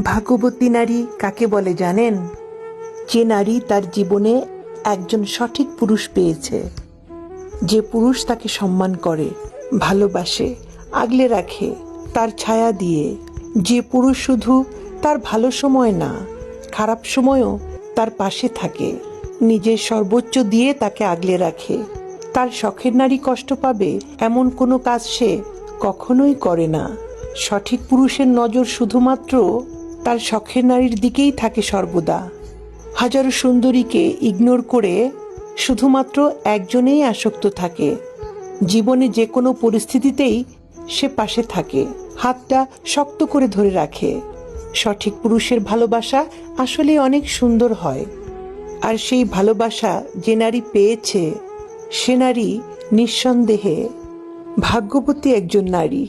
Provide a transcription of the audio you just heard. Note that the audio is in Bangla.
ভাগ্যবতী নারী কাকে বলে জানেন? যে নারী তার জীবনে একজন সঠিক পুরুষ পেয়েছে, যে পুরুষ তাকে সম্মান করে, ভালোবাসে, আগলে রাখে তার ছায়া দিয়ে, যে পুরুষ শুধু তার ভালো সময় না, খারাপ সময়ও তার পাশে থাকে, নিজের সর্বোচ্চ দিয়ে তাকে আগলে রাখে। তার শখের নারী কষ্ট পাবে এমন কোনো কাজ সে কখনোই করে না। সঠিক পুরুষের নজর শুধুমাত্র তার শখের নারীর দিকেই থাকে সর্বদা। হাজারো সুন্দরীকে ইগনোর করে শুধুমাত্র একজনেই আসক্ত থাকে। জীবনে যে কোনো পরিস্থিতিতেই সে পাশে থাকে, হাতটা শক্ত করে ধরে রাখে। সঠিক পুরুষের ভালোবাসা আসলে অনেক সুন্দর হয়। আর সেই ভালোবাসা যে নারী পেয়েছে, সে নারী নিঃসন্দেহে ভাগ্যবতী একজন নারী।